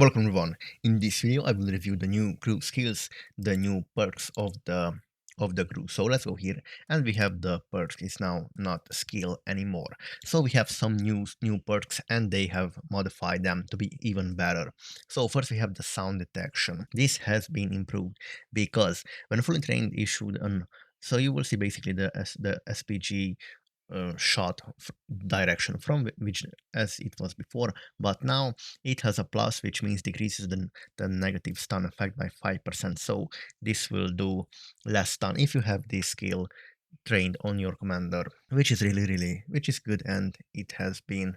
Welcome everyone. In this video, I will review the new crew skills, the new perks of the crew. So let's go here, and we have the perks. It's now not a skill anymore. So we have some new perks, and they have modified them to be even better. So first we have the sound detection. This has been improved because when fully trained issued an so you will see basically the SPG shot direction from which as it was before, but now it has a plus, which means decreases the negative stun effect by 5%. So this will do less stun if you have this skill trained on your commander, which is which is good, and it has been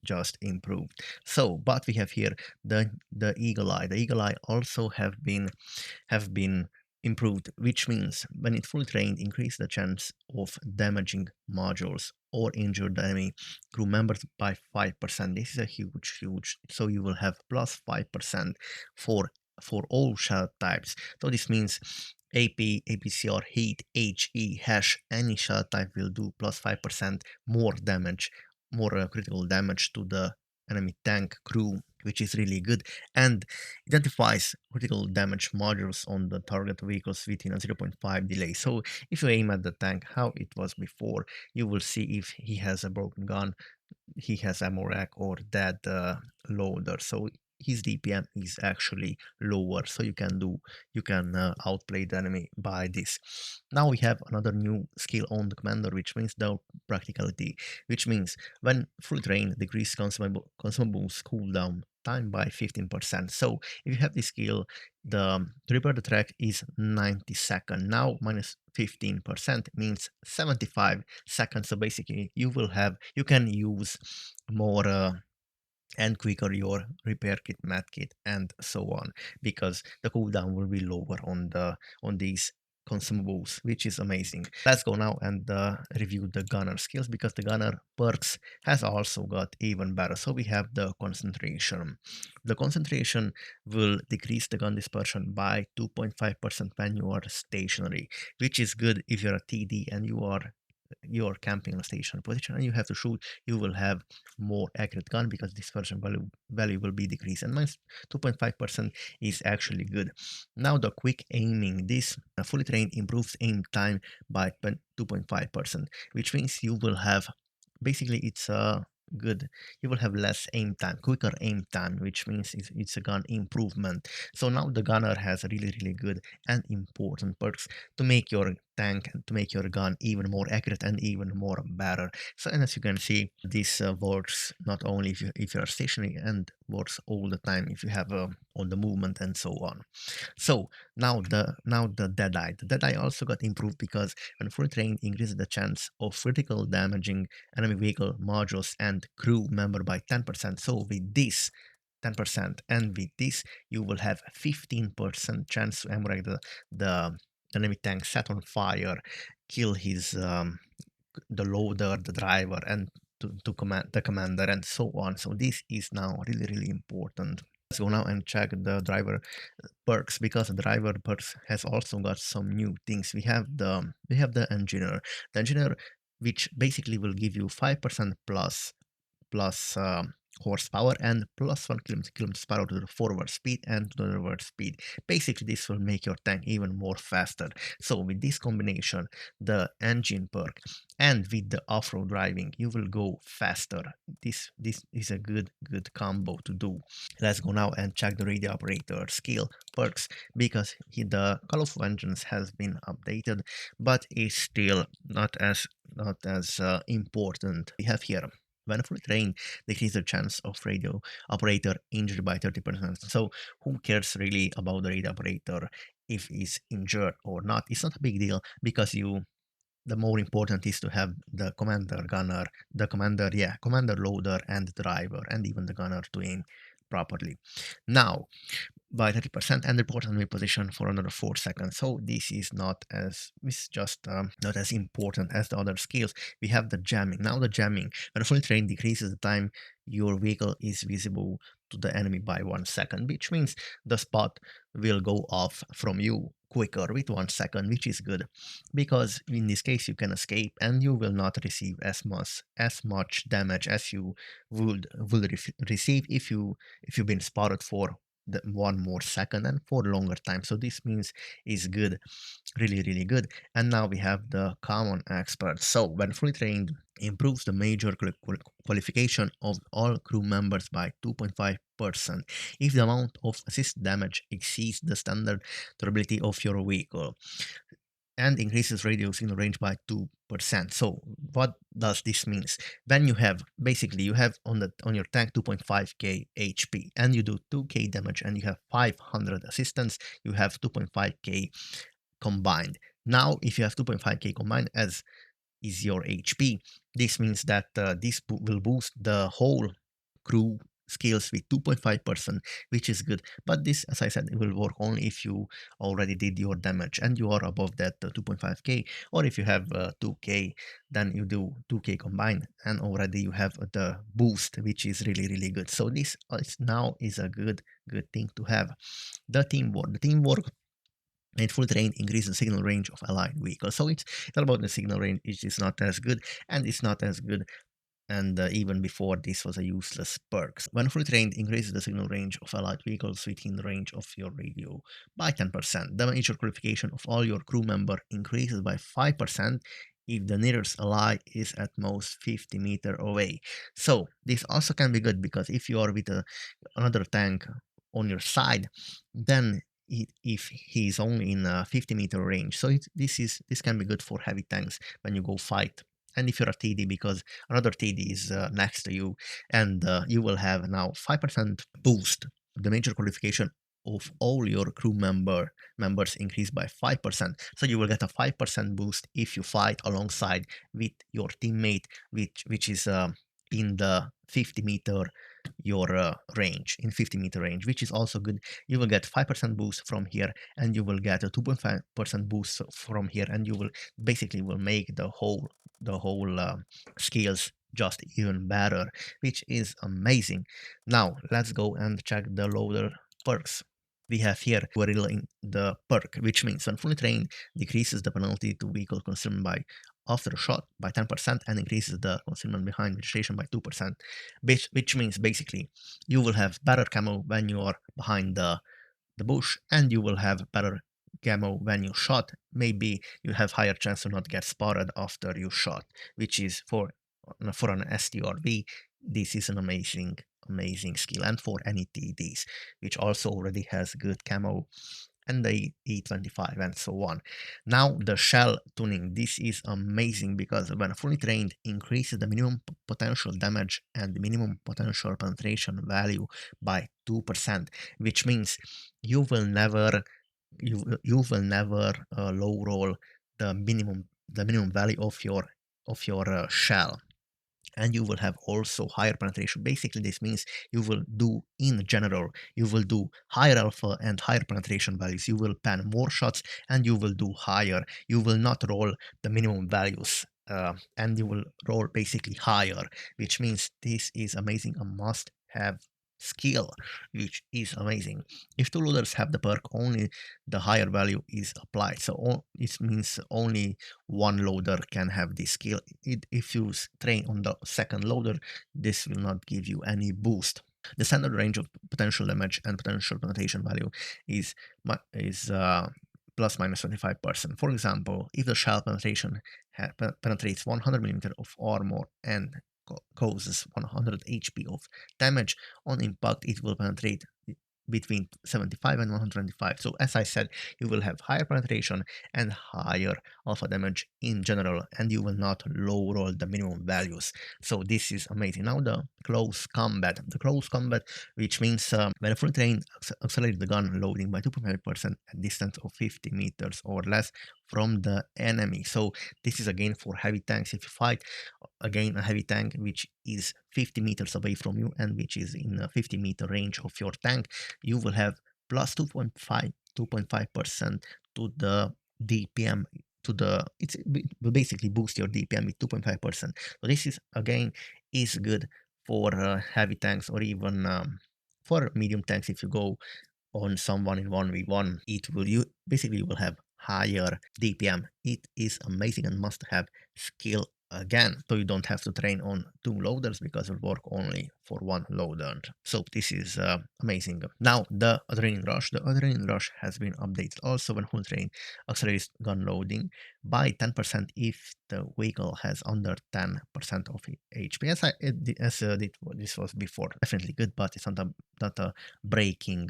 just improved. So but we have here the eagle eye. The eagle eye also have been improved, which means when it fully trained, increase the chance of damaging modules or injure the enemy crew members by 5%. This is a huge. So you will have plus 5% for all shell types. So this means AP, APCR, heat, HE, hash, any shell type will do plus 5% more damage, more critical damage to the enemy tank crew, which is really good, and identifies critical damage modules on the target vehicles within a 0.5 delay. So if you aim at the tank how it was before, you will see if he has a broken gun, he has ammo rack, or dead loader. So his DPM is actually lower, so you can outplay the enemy by this. Now we have another new skill on the commander, which means the practicality, which means when full trained, decrease consumables cooldown time by 15%. So if you have this skill, the to repair the track is 90 seconds. Now minus 15% means 75 seconds. So basically you can use more and quicker your repair kit, med kit, and so on, because the cooldown will be lower on these consumables, which is amazing. Let's go now and review the gunner skills, because the gunner perks has also got even better. So we have the concentration. The concentration will decrease the gun dispersion by 2.5% when you are stationary, which is good if you're a TD and you're camping in a stationary position and you have to shoot. You will have more accurate gun because dispersion value will be decreased, and minus 2.5% is actually good. Now the quick aiming, this fully trained improves aim time by 2.5%, which means you will have, basically it's a good, you will have less aim time, quicker aim time, which means it's a gun improvement. So now the gunner has really good and important perks to make your tank and to make your gun even more accurate and even more better. So, and as you can see, this works not only if you're stationary, and works all the time if you have on the movement and so on. So now the deadeye. The deadeye also got improved because when fully trained, increases the chance of critical damaging enemy vehicle modules and crew member by 10%. So with this 10%, and with this you will have 15% chance to emerge the enemy tank, set on fire, kill his the loader, the driver, and to command the commander, and so on. So this is now really important. Let's go now and check the driver perks, because the driver perks has also got some new things. We have the engineer. The engineer, which basically will give you 5% plus horsepower and plus 1 kilometers per hour to the forward speed and to the reverse speed. Basically, this will make your tank even more faster. So with this combination, the engine perk, and with the off-road driving, you will go faster. This is a good combo to do. Let's go now and check the radio operator skill perks, because the Call of Vengeance has been updated, but is still not as important. We have here, when fully trained, decrease the chance of radio operator injury by 30%. So who cares really about the radio operator if he's injured or not? It's not a big deal, because the more important is to have the commander, gunner, commander, loader, and driver, and even the gunner to aim properly. Now, by 30%, and report enemy position for another 4 seconds. So this is just not as important as the other skills. We have the jamming. Now the jamming, when fully trained, decreases the time your vehicle is visible to the enemy by 1 second, which means the spot will go off from you quicker with 1 second, which is good, because in this case you can escape and you will not receive as much damage as you would receive if you've been spotted for one more second and for longer time. So this means is good, really good. And now we have the common expert. So when fully trained, improves the major qualification of all crew members by 2.5% if the amount of assist damage exceeds the standard durability of your vehicle, and increases radio signal range by 2%. So what does this means? When you have, basically you have on your tank 2.5k HP and you do 2k damage and you have 500 assistance, you have 2.5k combined. Now if you have 2.5k combined as is your HP, this means that this will boost the whole crew skills with 2.5%, which is good. But this, as I said, it will work only if you already did your damage and you are above that 2.5k, or if you have 2k, then you do 2k combined and already you have the boost, which is really good. So this now is a good thing to have. The teamwork and full terrain increases the signal range of allied vehicles. So it's all about the signal range. It is not as good, and it's not as good. And even before this was a useless perk. When fully trained, increases the signal range of allied vehicles within the range of your radio by 10%. The major qualification of all your crew member increases by 5% if the nearest ally is at most 50 meter away. So this also can be good because if you are with another tank on your side, then if he's only in a 50-meter range, so this can be good for heavy tanks when you go fight. And if you're a TD, because another TD is next to you, and you will have now 5% boost. The major qualification of all your crew members increase by 5%. So you will get a 5% boost if you fight alongside with your teammate, which is in the 50-meter your range, in 50-meter range, which is also good. You will get 5% boost from here, and you will get a 2.5% boost from here, and you will basically will make the whole skills just even better, which is amazing. Now let's go and check the loader perks. We have here Guerrilla in the perk, which means when fully trained, decreases the penalty to vehicle consumed by after a shot by 10% and increases the concealment behind vegetation by 2%, which means basically you will have better camo when you are behind the bush, and you will have better camo when you shot. Maybe you have higher chance to not get spotted after you shot, which is for an STRV, this is an amazing skill, and for any TDs, which also already has good camo, and the E25 and so on. Now the shell tuning, this is amazing because when fully trained, increases the minimum potential damage and the minimum potential penetration value by 2%, which means you will never low roll the minimum value of your shell, and you will have also higher penetration. Basically, this means you will do, in general, you will do higher alpha and higher penetration values. You will pan more shots and you will do higher. You will not roll the minimum values. And you will roll basically higher, which means this is amazing, a must have skill, which is amazing. If two loaders have the perk, only the higher value is applied. So it means only one loader can have this skill. If you train on the second loader, this will not give you any boost. The standard range of potential damage and potential penetration value is plus minus 25%. For example, if the shell penetration penetrates 100 millimeter of armor and causes 100 HP of damage on impact, it will penetrate between 75 and 125. So as I said, you will have higher penetration and higher alpha damage in general, and you will not low roll the minimum values. So this is amazing. Now the close combat. The close combat, which means when fully trained, accelerate the gun loading by 2.5% at distance of 50 meters or less from the enemy. So this is again for heavy tanks. If you fight again a heavy tank which is 50 meters away from you and which is in a 50-meter range of your tank, you will have plus 2.5% to the DPM, to the, it will basically boost your DPM with 2.5%. So this is again is good for heavy tanks, or even for medium tanks. If you go on someone in 1v1, it will, you basically you will have higher DPM. It is amazing and must have skill again. So you don't have to train on two loaders because it will work only for one load earned. So this is amazing. Now the adrenaline rush has been updated also. When full train accelerates gun loading by 10% if the vehicle has under 10% of HP. This was before, definitely good, but it's not a breaking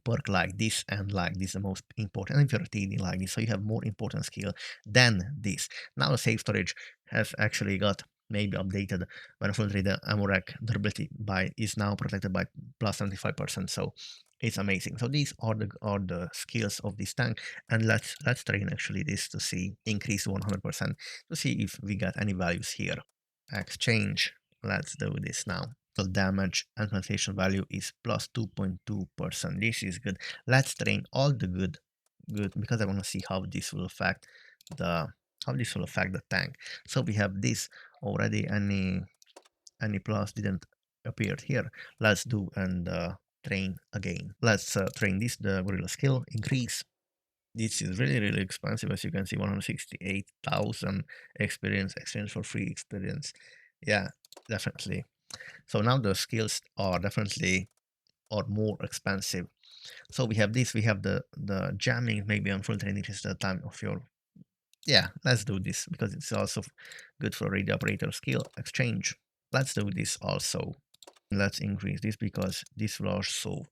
perk like this, and like this is the most important. And if you're TD like this, so you have more important skill than this. Now the safe storage has actually got maybe updated. When fully the ammo rack durability is now protected by plus 75%. So it's amazing. So these are the skills of this tank, and let's train actually this to see increase 100% to see if we got any values here. Exchange. Let's do this now. So damage and penetration value is plus 2.2%. This is good. Let's train all the good because I want to see how this will affect the tank. So we have this already. Any plus didn't appear here. Let's do and train again. Let's train this, the gorilla skill increase. This is really expensive, as you can see, 168,000 experience, exchange for free experience. Yeah, definitely. So now the skills are definitely more expensive. So we have this, we have the jamming, maybe on full training is the time of your. Yeah, let's do this because it's also good for radio operator skill exchange. Let's do this also. Let's increase this because this will also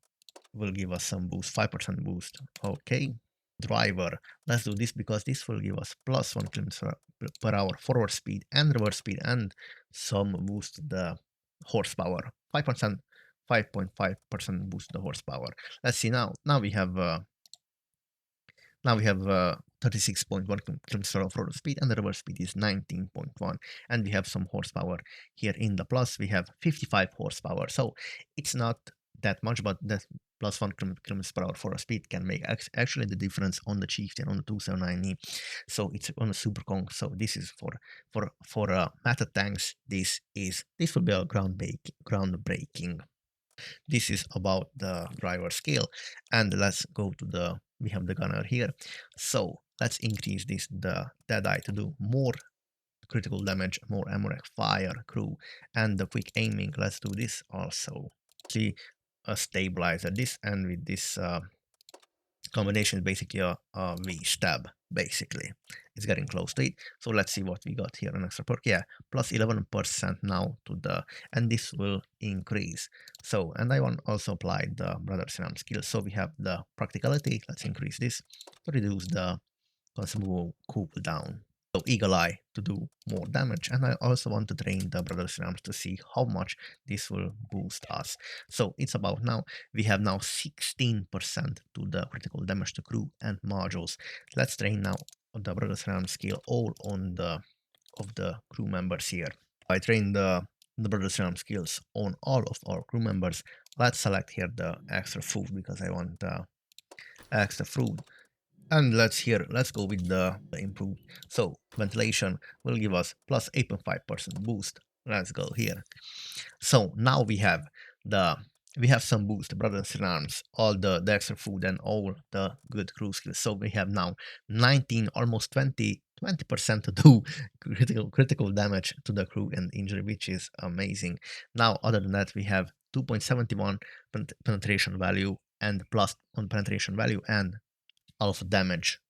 will give us some boost, 5% boost. Okay. Driver. Let's do this because this will give us plus 1 km per hour forward speed and reverse speed, and some boost the horsepower. 5%, 5.5% boost the horsepower. Let's see now. Now we have 36.1 km per hour forward speed, and the reverse speed is 19.1, and we have some horsepower here in the plus. We have 55 horsepower, so it's not that much, but that plus 1 km per hour forward speed can make actually the difference on the Chieftain, on the 279E. So it's on a Super Kong. So this is for meta tanks. This will be a groundbreaking. This is about the driver skill, and let's go to we have the gunner here. So let's increase this the Deadeye to do more critical damage, more ammo rack, fire, crew, and the quick aiming. Let's do this also. See a stabilizer. This, and with this combination is basically a V-stab, basically. It's getting close to it. So let's see what we got here. An extra perk. Yeah, plus 11% now to and this will increase. So, and I want also apply the Brothers in Arms skill. So we have the practicality. Let's increase this to reduce the consumable cooldown. So Eagle Eye to do more damage, and I also want to train the Brothers in Arms to see how much this will boost us. So it's about now, we have now 16% to the critical damage to crew and modules. Let's train now the Brothers in Arms skill all on the crew members here. I train the Brothers in Arms skills on all of our crew members. Let's select here the extra food because I want extra food. And let's go with the improved. So ventilation will give us plus 8.5% boost. Let's go here. So now we have some boost, Brothers in Arms, all the extra food and all the good crew skills. So we have now 19, almost 20% to do critical damage to the crew and injury, which is amazing. Now, other than that, we have 2.71 penetration value and plus 1 penetration value and alpha damage.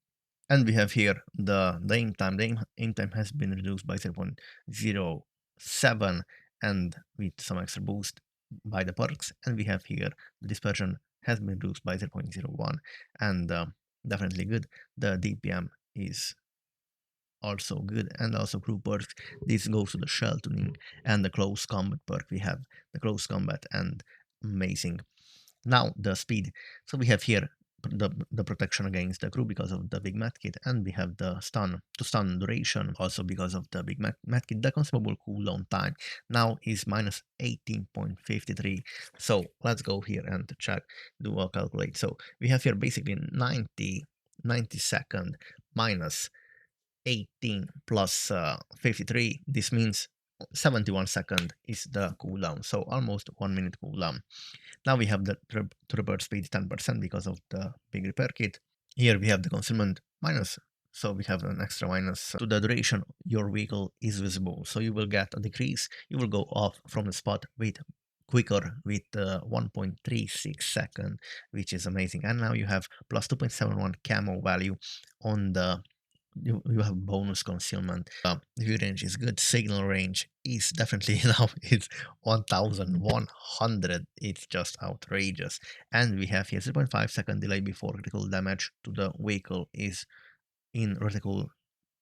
And we have here the aim time. The aim time has been reduced by 0.07 and with some extra boost by the perks. And we have here the dispersion has been reduced by 0.01 and definitely good. The DPM is also good, and also crew perks. This goes to the shell tuning and the close combat perk. We have the close combat and amazing. Now the speed. So we have here the protection against the crew because of the big medkit, and we have the stun duration also because of the big medkit. The consumable cooldown time now is minus 18.53. So let's go here and check, do a calculate. So we have here basically 90 second minus 18 plus 53. This means 71 second is the cooldown, so almost 1 minute cooldown. Now we have the repair speed 10% because of the big repair kit. Here we have the concealment minus So we have an extra minus to the duration your vehicle is visible. So you will get a decrease. You will go off from the spot with quicker with 1.36 second, which is amazing. And now you have plus 2.71 camo value on the you have bonus concealment. View range is good. Signal range is definitely now it's 1100. It's just outrageous. And we have here 0.5 second delay before critical damage to the vehicle is in reticle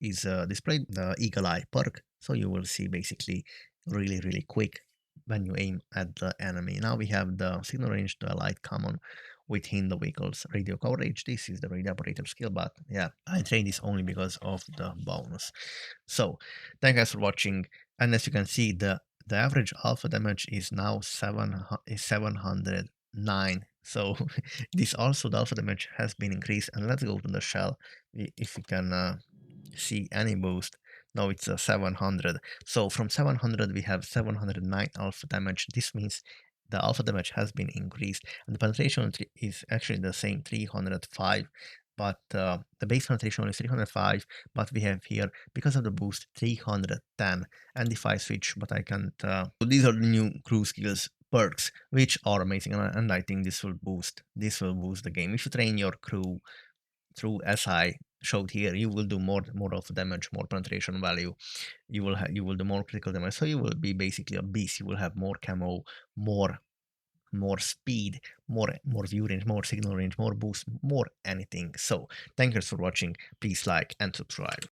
is displayed the eagle eye perk, so you will see basically really quick when you aim at the enemy. Now we have the signal range, the light common within the vehicle's radio coverage. This is the radio operator skill, but yeah, I trained this only because of the bonus. So thank you guys for watching, and as you can see, the average alpha damage is now 709. So this also the alpha damage has been increased. And let's go to the shell if we can see any boost. Now it's 700. So from 700 we have 709 alpha damage. This means the alpha damage has been increased, and the penetration is actually the same 305, but the base penetration is 305, but we have here, because of the boost, 310. And if I switch, but I can't so these are the new crew skills perks, which are amazing, and I think this will boost the game. If you train your crew through SI showed here, you will do more of damage, more penetration value. You will do more critical damage, so you will be basically a beast. You will have more camo, more speed, more view range, more signal range, more boost, more anything. So thank you for watching. Please like and subscribe.